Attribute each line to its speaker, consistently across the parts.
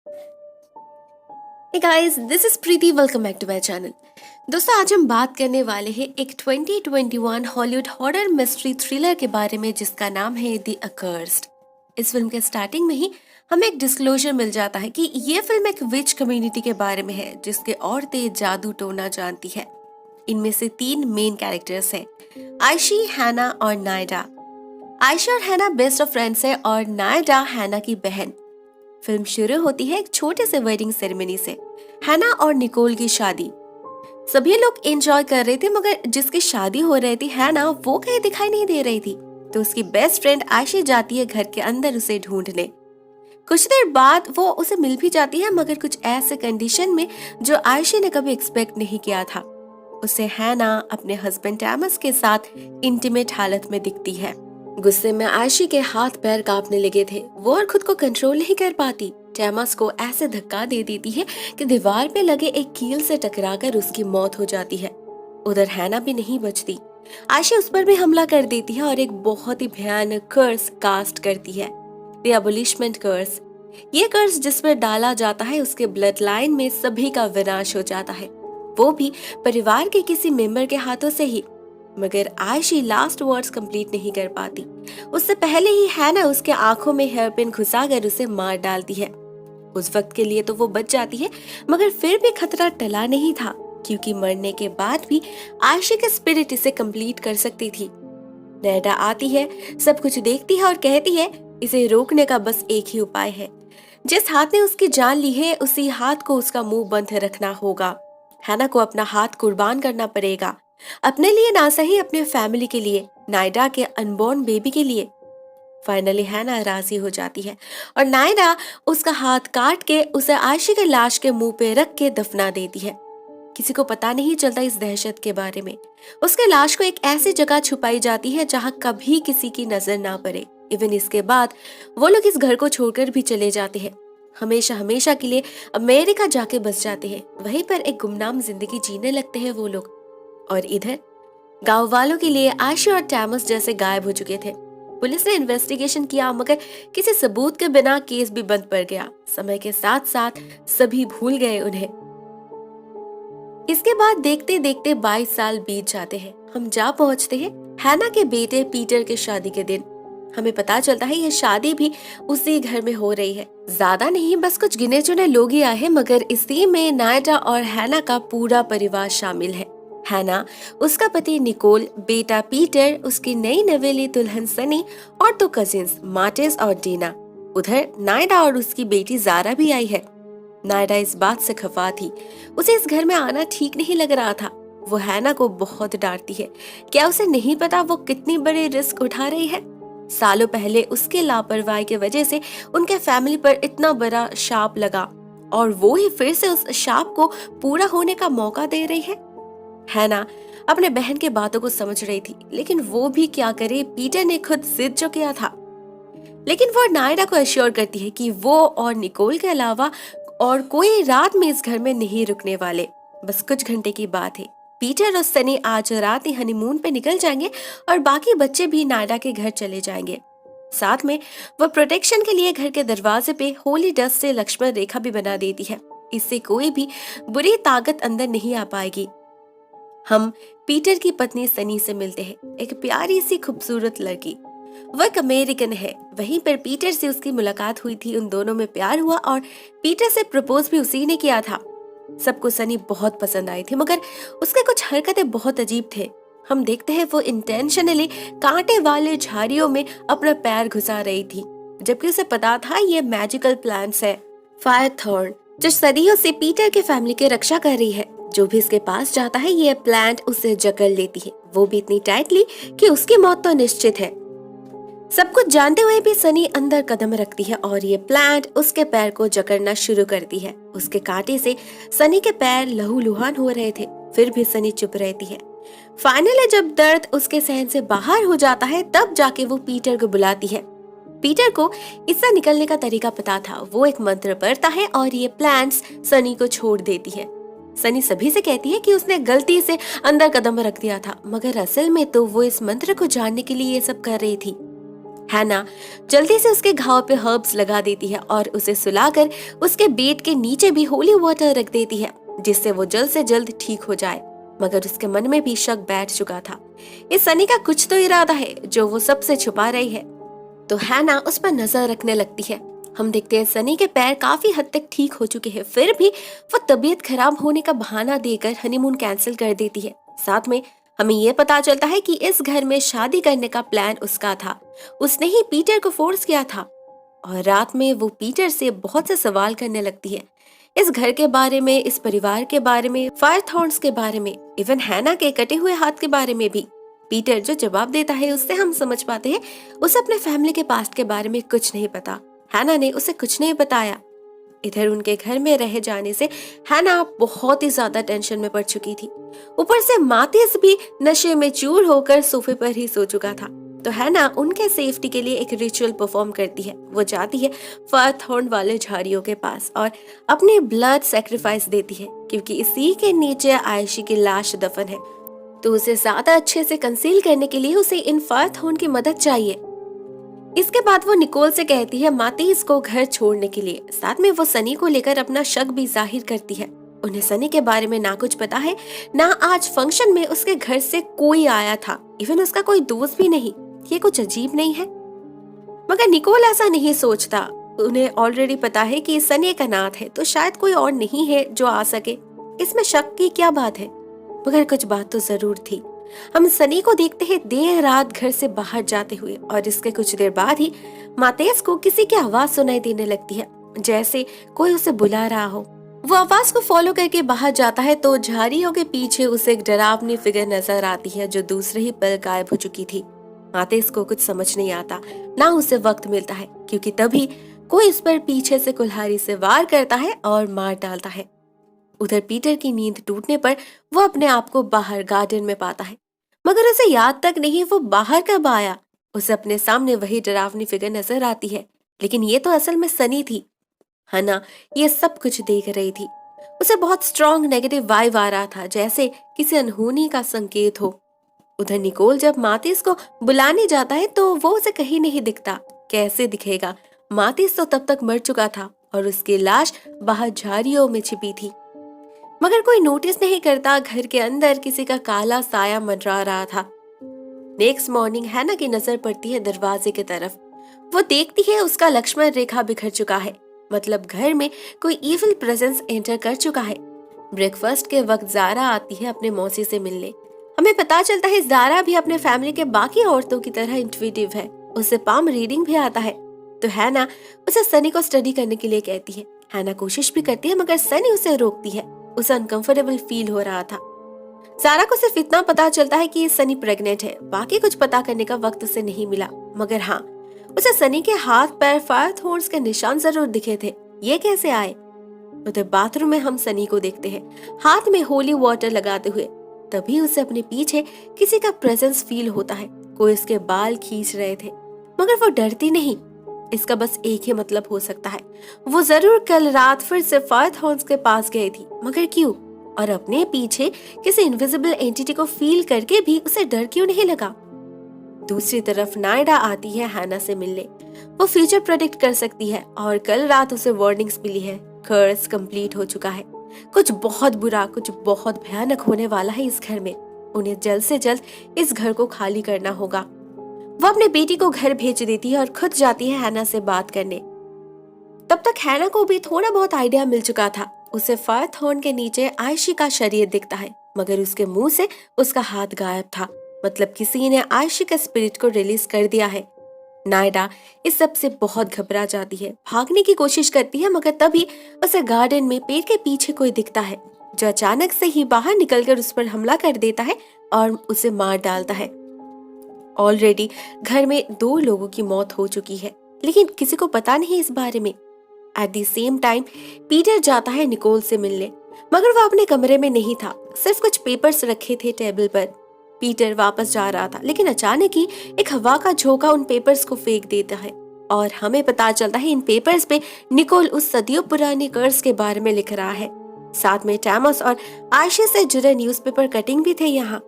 Speaker 1: Hey guys, this is Preeti. Welcome back to my channel. दोस्तों आज हम बात करने वाले हैं एक 2021 हॉलीवुड हॉरर मिस्ट्री थ्रिलर के बारे में जिसका नाम है द अकर्स्ड। इस फिल्म के स्टार्टिंग में ही हमें एक डिस्क्लोजर मिल जाता है कि ये फिल्म एक विच कम्युनिटी के बारे में है जिसके औरतें जादू टोना जानती है। इनमें से 3 मेन कैरेक्टर्स हैं, आयशी, हैना और नायडा। आयशा और हैना बेस्ट ऑफ फ्रेंड्स है और नायडा हैना की बहन। फिल्म शुरू होती है एक छोटे से वेडिंग सेरेमनी से, हैना और निकोल की शादी। सभी लोग एंजॉय कर रहे थे मगर जिसकी शादी हो रही थी हैना वो कहीं दिखाई नहीं दे रही थी, तो उसकी बेस्ट फ्रेंड आयशी जाती है घर के अंदर उसे ढूंढने। कुछ देर बाद वो उसे मिल भी जाती है मगर कुछ ऐसे कंडीशन में जो आयशी ने कभी एक्सपेक्ट नहीं किया था। उसे हैना अपने हस्बैंड टैमस के साथ इंटीमेट हालत में दिखती है। गुस्से में आयशी के हाथ पैर कांपने लगे थे, वो और खुद को कंट्रोल नहीं कर पाती। टैमस को ऐसे धक्का दे देती है कि दीवार पे लगे एक कील से टकराकर उसकी मौत हो जाती है। उधर हैना भी नहीं बचती, आयशी उस पर भी हमला कर देती है और एक बहुत ही भयानक कर्स कास्ट करती है, द अबॉलिशमेंट कर्स। ये कर्स जिस पर डाला जाता है उसके ब्लड लाइन में सभी का विनाश हो जाता है, वो भी परिवार के किसी मेंबर के हाथों से ही। मगर आयशी लास्ट वर्ड्स कंप्लीट नहीं कर पाती, उससे पहले ही हैना उसके आंखों में हेयर पिन घुसाकर उसे मार डालती है। उस वक्त के लिए तो वो बच जाती है मगर फिर भी खतरा टला नहीं था, क्योंकि मरने के बाद भी आयशी की स्पिरिट इसे कंप्लीट कर सकती थी। नायडा आती है, सब कुछ देखती है और कहती है इसे रोकने का बस एक ही उपाय है, जिस हाथ ने उसकी जान ली है उसी हाथ को उसका मुंह बंद रखना होगा। हैना को अपना हाथ कुर्बान करना पड़ेगा, अपने लिए ना सही अपने फैमिली के लिए, नायडा के अनबॉर्न बेबी के लिए। फाइनली हैना राजी हो जाती है और नायडा उसका हाथ काट के उसे आयशी के लाश के मुंह पे रख के दफना देती है। किसी को पता नहीं चलता इस दहशत के बारे में। उसके लाश को एक ऐसी जगह छुपाई जाती है जहां कभी किसी की नजर ना पड़े। इवन इसके बाद वो लोग इस घर को छोड़कर भी चले जाते हैं, हमेशा हमेशा के लिए अमेरिका जाके बस जाते हैं। वहीं पर एक गुमनाम जिंदगी जीने लगते हैं वो लोग। और इधर गांव वालों के लिए आयशा और टैमस जैसे गायब हो चुके थे। पुलिस ने इन्वेस्टिगेशन किया मगर किसी सबूत के बिना केस भी बंद पड़ गया। समय के साथ साथ सभी भूल गए उन्हें। इसके बाद देखते देखते 22 साल बीत जाते हैं। हम जा पहुंचते हैं हैना के बेटे पीटर के शादी के दिन। हमें पता चलता है ये शादी भी उसी घर में हो रही है। ज्यादा नहीं, बस कुछ गिने चुने लोग ही आए हैं मगर इसी में नायडा और हैना का पूरा परिवार शामिल है। हैना, उसका पति निकोल, बेटा पीटर, उसकी नई नवेली दुल्हन सनी और 2 कजिन्स मार्टिस और डीना। उधर नायडा और उसकी बेटी जारा भी आई है। नायडा इस बात से खफा थी, उसे इस घर में आना ठीक नहीं लग रहा था। वो हैना को बहुत डांटती है, क्या उसे नहीं पता वो कितनी बड़ी रिस्क उठा रही है। सालों पहले उसके लापरवाही की वजह से उनके फैमिली पर इतना बड़ा शाप लगा और वो ही फिर से उस शाप को पूरा होने का मौका दे रही है। हैना अपने बहन के बातों को समझ रही थी लेकिन वो भी क्या करे, पीटर ने खुद जिद जो किया था। लेकिन वो नायडा को एश्योर करती है कि वो और निकोल के अलावा और कोई रात में इस घर में नहीं रुकने वाले। बस कुछ घंटे की बात है, पीटर और सनी आज रात ही हनीमून पे निकल जाएंगे और बाकी बच्चे भी नायडा के घर चले जाएंगे। साथ में वो प्रोटेक्शन के लिए घर के दरवाजे पे होली डस्ट से लक्ष्मण रेखा भी बना देती है, इससे कोई भी बुरी ताकत अंदर नहीं आ पाएगी। हम पीटर की पत्नी सनी से मिलते हैं, एक प्यारी सी खूबसूरत लड़की। वह एक अमेरिकन है। वहीं पर पीटर से उसकी मुलाकात हुई थी, उन दोनों में प्यार हुआ और पीटर से प्रपोज भी उसी ने किया था। सबको सनी बहुत पसंद आई थी मगर उसके कुछ हरकतें बहुत अजीब थे। हम देखते हैं वो इंटेंशनली कांटे वाले झाड़ियों में अपना पैर घुसा रही थी, जबकि उसे पता था ये मैजिकल प्लांट्स है, फायर थॉर्न, जो सदियों से पीटर के फैमिली की रक्षा कर रही है। जो भी इसके पास जाता है ये प्लांट उसे जकड़ लेती है, वो भी इतनी टाइटली कि उसकी मौत तो निश्चित है। सब कुछ जानते हुए भी सनी अंदर कदम रखती है और ये प्लांट उसके पैर को जकड़ना शुरू करती है। उसके कांटे से सनी के पैर लहूलुहान हो रहे थे, फिर भी सनी चुप रहती है। फाइनली जब दर्द उसके सहन से बाहर हो जाता है तब जाके वो पीटर को बुलाती है। पीटर को इससे निकलने का तरीका पता था, वो एक मंत्र पढ़ता है और ये प्लांट्स सनी को छोड़ देती है। सनी सभी से कहती है कि उसने गलती से अंदर कदम रख दिया था, मगर असल में तो वो इस मंत्र को जानने के लिए ये सब कर रही थी। हैना जल्दी से उसके घाव पे हर्ब्स लगा देती है और उसे सुलाकर उसके बेड के नीचे भी होली वाटर रख देती है, जिससे वो जल्द से जल्द ठीक हो जाए। मगर उसके मन में भी शक बैठ चुका था, इस सनी का कुछ तो इरादा है जो वो सबसे छुपा रही है। तो हैना उस पर नजर रखने लगती है। हम देखते हैं सनी के पैर काफी हद तक ठीक हो चुके हैं, फिर भी वो तबीयत खराब होने का बहाना देकर हनीमून कैंसिल कर देती है। साथ में हमें ये पता चलता है कि इस घर में शादी करने का प्लान उसका था, उसने ही पीटर को फोर्स किया था। और रात में वो पीटर से बहुत से सवाल करने लगती है, इस घर के बारे में, इस परिवार के बारे में, फायरथॉर्न्स के बारे में, इवन हैना के कटे हुए हाथ के बारे में भी। पीटर जो जवाब देता है उससे हम समझ पाते हैं उसे अपने फैमिली के पास्ट के बारे में कुछ नहीं पता। हैना ने उसे कुछ नहीं बताया। इधर उनके घर में रह जाने से हैना बहुत ही ज्यादा टेंशन में पड़ चुकी थी। ऊपर से मातिस भी नशे में चूर होकर सोफे पर ही सो चुका था। तो हैना उनके सेफ्टी के लिए एक रिचुअल परफॉर्म करती है। वो जाती है फायरथॉर्न वाले झाड़ियों के पास और अपने ब्लड सेक्रीफाइस देती है, क्योंकि इसी के नीचे आयशी की लाश दफन है। तो उसे ज्यादा अच्छे से कंसील करने के लिए उसे इन फायरथॉर्न की मदद चाहिए। इसके बाद वो निकोल से कहती है मातीस को घर छोड़ने के लिए। साथ में वो सनी को लेकर अपना शक भी जाहिर करती है। उन्हें सनी के बारे में ना कुछ पता है, ना आज फंक्शन में उसके घर से कोई आया था, इवन उसका कोई दोस्त भी नहीं। ये कुछ अजीब नहीं है? मगर निकोल ऐसा नहीं सोचता। उन्हें ऑलरेडी पता है कि सनी एक अनाथ है, तो शायद कोई और नहीं है जो आ सके। इसमें शक की क्या बात है? मगर कुछ बात तो जरूर थी। हम सनी को देखते हैं देर रात घर से बाहर जाते हुए, और इसके कुछ देर बाद ही मातेस को किसी की आवाज सुनाई देने लगती है, जैसे कोई उसे बुला रहा हो। वो आवाज को फॉलो करके बाहर जाता है तो झाड़ियों के पीछे उसे एक डरावनी फिगर नजर आती है जो दूसरे ही पल गायब हो चुकी थी। मातेस को कुछ समझ नहीं आता, ना उसे वक्त मिलता है, क्योंकि तभी कोई उस पर पीछे से कुल्हाड़ी से वार करता है और मार डालता है। उधर पीटर की नींद टूटने पर वो अपने आप को बाहर गार्डन में पाता है, मगर उसे याद तक नहीं वो बाहर कब आया। उसे अपने सामने वही डरावनी फिगर नजर आती है, लेकिन ये तो असल में सनी थी। हना ये सब कुछ देख रही थी। उसे बहुत स्ट्रॉन्ग नेगेटिव वाइब आ रहा था, जैसे किसी अनहोनी का संकेत हो। उधर निकोल जब मातिस को बुलाने जाता है तो वो उसे कहीं नहीं दिखता। कैसे दिखेगा? मातिस तो तब तक मर चुका था और उसकी लाश बाहर झाड़ियों में छिपी थी। मगर कोई नोटिस नहीं करता, घर के अंदर किसी का काला साया मंडरा रहा था। नेक्स्ट मॉर्निंग हैना की नजर पड़ती है दरवाजे की तरफ। वो देखती है उसका लक्ष्मण रेखा बिखर चुका है, मतलब घर में कोई इविल प्रेजेंस एंटर कर चुका है। ब्रेकफास्ट के वक्त जारा आती है अपने मौसी से मिलने। हमें पता चलता है जारा भी अपने फैमिली के बाकी औरतों की तरह इंट्यूटिव है, उसे पाम रीडिंग भी आता है। तो हैना उसे सनी को स्टडी करने के लिए कहती है। हैना कोशिश भी करती है, मगर सनी उसे रोकती है। उसे अनकंफर्टेबल फील हो रहा था। जारा को सिर्फ इतना पता चलता है कि सनी प्रेग्नेंट है, बाकी कुछ पता करने का वक्त उसे नहीं मिला। मगर हाँ, उसे सनी के हाथ पैर फायरथॉर्न्स के निशान जरूर दिखे थे। ये कैसे आए? उधर बाथरूम में हम सनी को देखते हैं हाथ में होली वाटर लगाते हुए। तभी उसे अपने पीछे किसी का प्रेजेंस फील होता है। कोई उसके बाल खींच रहे थे, मगर वो डरती नहीं। इसका बस एक ही मतलब हो सकता है, वो जरूर कल रात फिर से फायरथॉर्न्स के पास गई थी, मगर क्यों? और अपने पीछे किसी इनविजिबल एंटिटी को फील करके भी उसे डर क्यों नहीं लगा? दूसरी तरफ नायडा आती है हैना से मिलने। वो फ्यूचर प्रेडिक्ट कर सकती है और कल रात उसे वार्निंग्स मिली है। कर्स कंप्लीट हो चुका है। कुछ बहुत बुरा, कुछ बहुत भयानक होने वाला है इस घर में। उन्हें जल्द से जल्द इस घर को खाली करना होगा। वो अपने बेटी को घर भेज देती है और खुद जाती है हैना से बात करने। तब तक हैना को भी थोड़ा बहुत आइडिया मिल चुका था। उसे फायरथॉर्न के नीचे आयशी का शरीर दिखता है, मगर उसके मुंह से उसका हाथ गायब था, मतलब किसी ने आयशी के स्पिरिट को रिलीज कर दिया है। नायडा इस सब से बहुत घबरा जाती है, भागने की कोशिश करती है, मगर तभी उसे गार्डन में पेड़ के पीछे कोई दिखता है जो अचानक से ही बाहर निकलकर उस पर हमला कर देता है और उसे मार डालता है। ऑलरेडी घर में 2 लोगों की मौत हो चुकी है, लेकिन किसी को पता नहीं इस बारे में। At the same time Peter जाता है निकोल से मिलने, मगर वो अपने कमरे में नहीं था, सिर्फ कुछ पेपर्स रखे थे टेबल पर। पीटर वापस जा रहा था, लेकिन अचानक ही एक हवा का झोंका उन पेपर्स को फेंक देता है और हमें पता चलता है इन पेपर्स पे निकोल उस सदियों पुराने कर्स के बारे में लिख रहा है। साथ में टैमस और आयशे से जुड़े न्यूज़पेपर कटिंग भी थे यहाँ।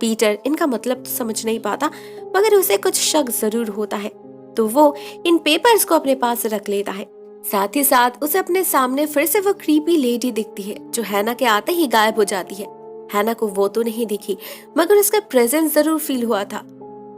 Speaker 1: पीटर इनका मतलब तो समझ नहीं पाता, मगर उसे कुछ शक जरूर होता है। तो वो इन पेपर्स को अपने पास रख लेता है। साथ ही साथ उसे अपने सामने फिर से वो क्रीपी लेडी दिखती है जो हैना के आते ही गायब हो जाती है। हैना को वो तो नहीं दिखी, मगर उसका प्रेजेंस जरूर फील हुआ था।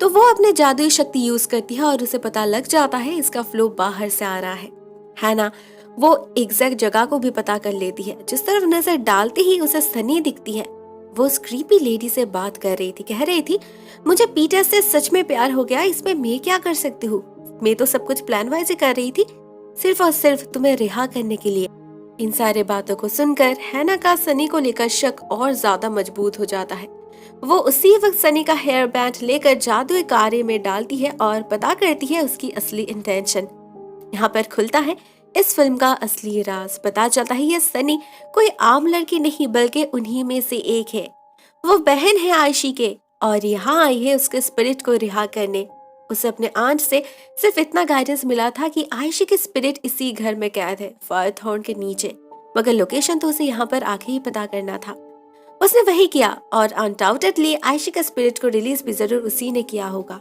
Speaker 1: तो वो अपने जादुई शक्ति यूज करती है और उसे पता लग जाता है इसका फ्लो बाहर से आ रहा है। हैना वो एग्जैक्ट जगह को भी पता कर लेती है। जिस तरफ नजर डालते ही उसे सनी दिखती है। वो उस क्रीपी लेडी से बात कर रही थी, कह रही थी, मुझे पीटर से सच में प्यार हो गया, इसमें मैं क्या कर सकती हूँ? मैं तो सब कुछ प्लान वाइज कर रही थी, सिर्फ और सिर्फ तुम्हें रिहा करने के लिए। इन सारे बातों को सुनकर हैना का सनी को लेकर शक और ज्यादा मजबूत हो जाता है। वो उसी वक्त सनी का हेयर बैंड लेकर जादुई कार्य में डालती है और पता करती है उसकी असली इंटेंशन। यहाँ पर खुलता है इस फिल्म का असली राज। पता चलता है ये सनी कोई आम लड़की नहीं बल्कि उन्हीं में से एक है। वो बहन है आयशी के और यहाँ आई है उसके स्पिरिट को रिहा करने। उसे अपने आंट से सिर्फ इतना गाइडेंस मिला था कि आयशी की स्पिरिट इसी घर में कैद है, फायरथॉर्न के नीचे, मगर लोकेशन तो उसे यहाँ पर आके ही पता करना था। उसने वही किया और अनडाउटेडली आयशी का स्पिरिट को रिलीज भी जरूर उसी ने किया होगा।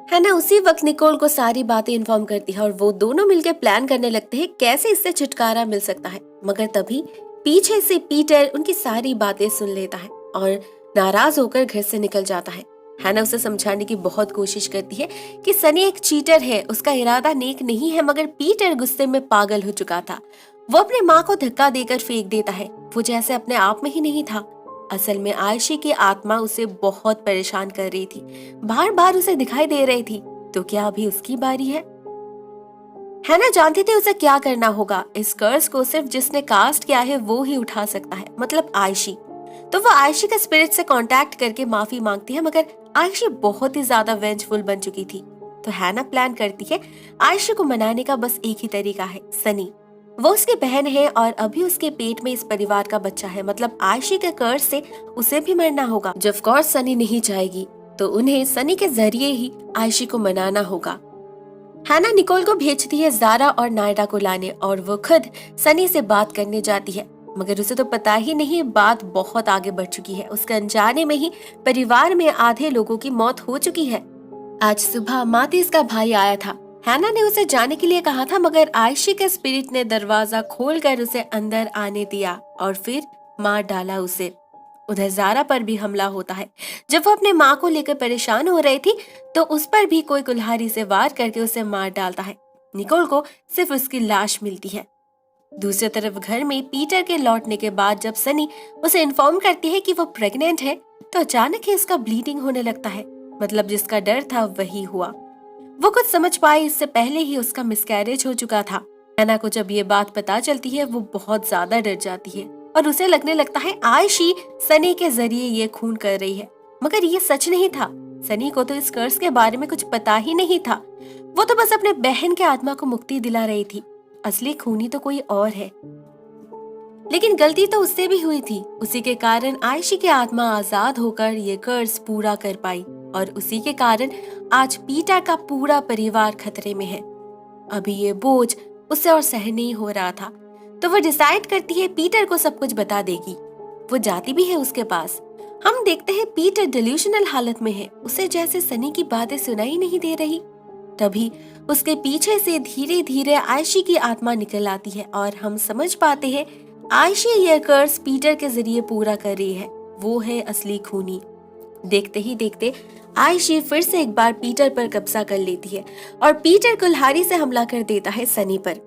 Speaker 1: हैना उसी वक्त निकोल को सारी बातें इन्फॉर्म करती है और वो दोनों मिलकर प्लान करने लगते हैं कैसे इससे छुटकारा मिल सकता है। मगर तभी पीछे से पीटर उनकी सारी बातें सुन लेता है और नाराज होकर घर से निकल जाता है। हैना उसे समझाने की बहुत कोशिश करती है कि सनी एक चीटर है, उसका इरादा नेक नहीं है, मगर पीटर गुस्से में पागल हो चुका था। वो अपने माँ को धक्का देकर फेंक देता है। वो जैसे अपने आप में ही नहीं था। असल में आयशी की आत्मा उसे बहुत परेशान कर रही थी, बार बार उसे दिखाई दे रही थी। तो क्या अभी उसकी बारी है? हैना जानती थी उसे क्या करना होगा। इस कर्ज को सिर्फ जिसने कास्ट किया है वो ही उठा सकता है, मतलब आयशी। तो वो आयशी के स्पिरिट से कांटेक्ट करके माफी मांगती है, मगर आयशी बहुत ही ज्यादा वेंजफुल बन चुकी थी। तो हैना प्लान करती है आयशी को मनाने का बस एक ही तरीका है, सनी। वो उसकी बहन है और अभी उसके पेट में इस परिवार का बच्चा है, मतलब आयशी के कर्ज से उसे भी मरना होगा। जब कोर्स सनी नहीं चाहेगी तो उन्हें सनी के जरिए ही आयशी को मनाना होगा। हैना निकोल को भेजती है ज़ारा और नायडा को लाने और वो खुद सनी से बात करने जाती है, मगर उसे तो पता ही नहीं बात बहुत आगे बढ़ चुकी है। उसके अनजाने में ही परिवार में आधे लोगों की मौत हो चुकी है। आज सुबह मातीस का भाई आया था। हैना ने उसे जाने के लिए कहा था, मगर आयशी के स्पिरिट ने दरवाजा खोलकर उसे अंदर आने दिया और फिर मार डाला उसे। उधर ज़ारा पर भी हमला होता है। जब वो अपने माँ को लेकर परेशान हो रही थी तो उस पर भी कोई कुल्हाड़ी से वार करके उसे मार डालता है। निकोल को सिर्फ उसकी लाश मिलती है। दूसरी तरफ घर में पीटर के लौटने के बाद जब सनी उसे इन्फॉर्म करती है कि वो प्रेग्नेंट है तो अचानक ही उसका ब्लीडिंग होने लगता है, मतलब जिसका डर था वही हुआ। वो कुछ समझ पाई इससे पहले ही उसका मिसकैरेज हो चुका था। हैना को जब ये बात पता चलती है वो बहुत ज्यादा डर जाती है और उसे लगने लगता है आयशी सनी के जरिए ये खून कर रही है, मगर ये सच नहीं था। सनी को तो इस कर्ज के बारे में कुछ पता ही नहीं था। वो तो बस अपने बहन के आत्मा को मुक्ति दिला रही थी। असली खूनी तो कोई और है, लेकिन गलती तो उससे भी हुई थी। उसी के कारण आयशी की आत्मा आजाद होकर ये कर्ज पूरा कर पाई और उसी के कारण आज पीटर का पूरा परिवार खतरे में है। अभी ये बोझ उससे और सहन नहीं हो रहा था, तो वो डिसाइड करती है पीटर को सब कुछ बता देगी। वो जाती भी है उसके पास। हम देखते हैं पीटर डिल्यूशनल हालत में है, उसे जैसे सनी की बातें सुनाई नहीं दे रही। तभी उसके पीछे से धीरे धीरे आयशी की आत्मा निकल आती है और हम समझ पाते हैं आयशी ये कर्ज पीटर के जरिए पूरा कर रही है। वो है असली खूनी। देखते ही देखते आयशी फिर से एक बार पीटर पर कब्जा कर लेती है और पीटर कुल्हाड़ी से हमला कर देता है सनी पर।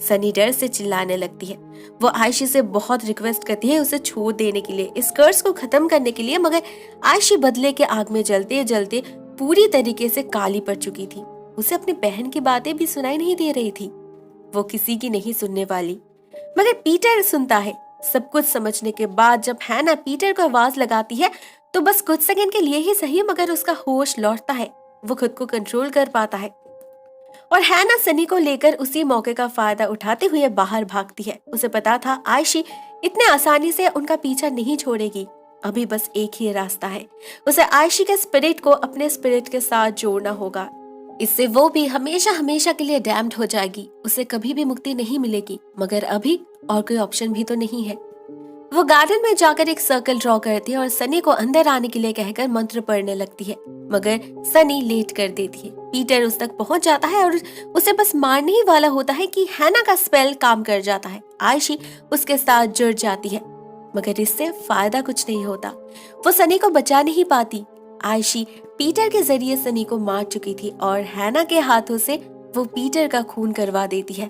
Speaker 1: सनी डर से चिल्लाने लगती है। वो आयशी से बहुत रिक्वेस्ट करती है उसे छोड़ देने के लिए, इस कर्ज को खत्म करने के लिए, मगर आयशी बदले के आग में जलते जलते पूरी तरीके से काली पड़ चुकी थी। उसे अपनी बहन की बातें भी सुनाई नहीं दे रही थी। वो किसी की नहीं सुनने वाली, मगर पीटर सुनता है। सब कुछ समझने के बाद जब हैना पीटर को आवाज लगाती है तो बस कुछ सेकंड के लिए ही सही, मगर उसका होश लौटता है। वो खुद को कंट्रोल कर पाता है और हैना सनी को लेकर उसी मौके का फायदा उठाते हुए बाहर भागती है। उसे पता था आयशी इतने आसानी से उनका पीछा नहीं छोड़ेगी। अभी बस एक ही रास्ता है, उसे आयशी के स्पिरिट को अपने स्पिरिट के साथ जोड़ना होगा। इससे वो भी हमेशा हमेशा के लिए डैम्ड हो जाएगी, उसे कभी भी मुक्ति नहीं मिलेगी। मगर अभी और कोई ऑप्शन भी तो नहीं है। वो गार्डन में जाकर एक सर्कल ड्रॉ करती है और सनी को अंदर आने के लिए कहकर मंत्र पढ़ने लगती है, मगर सनी लेट कर देती है। पीटर उस तक पहुंच जाता है और उसे बस मारने ही वाला होता है कि हैना का स्पेल काम कर जाता है। आयशी उसके साथ जुड़ जाती है, मगर इससे फायदा कुछ नहीं होता। वो सनी को बचा नहीं पाती। आयशी पीटर के जरिए सनी को मार चुकी थी और हैना के हाथों से वो पीटर का खून करवा देती है।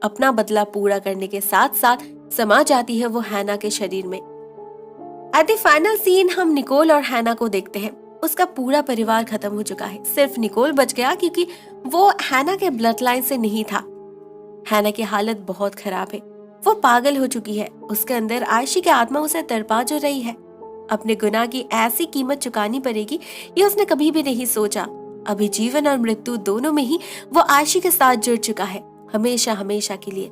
Speaker 1: अपना बदला पूरा करने के साथ साथ समा जाती है वो हैना के शरीर में। एट द फाइनल सीन हम निकोल और हैना को देखते हैं। उसका पूरा परिवार खत्म हो चुका है, सिर्फ निकोल बच गया क्योंकि वो हैना के ब्लड लाइन से नहीं था। हैना की हालत बहुत खराब है, वो पागल हो चुकी है। उसके अंदर आयशी की आत्मा उसे तड़पा जो रही है। अपने गुनाह की ऐसी कीमत चुकानी पड़ेगी ये उसने कभी भी नहीं सोचा। अभी जीवन और मृत्यु दोनों में ही वो आयशी के साथ जुड़ चुका है, हमेशा हमेशा के लिए।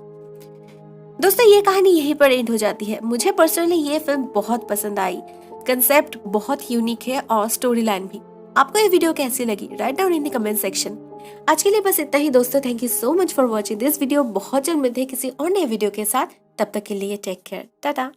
Speaker 1: दोस्तों ये कहानी यहीं पर एंड हो जाती है। मुझे पर्सनली ये फिल्म बहुत पसंद आई। कंसेप्ट बहुत यूनिक है और स्टोरी लाइन भी। आपको ये वीडियो कैसी लगी? Write down in the comment section. आज के लिए बस इतना ही दोस्तों। Thank you so much for watching this video. बहुत जल्द मिलते हैं किसी और नए वीडियो के साथ। तब तक के लिए टेक केयर, टाटा।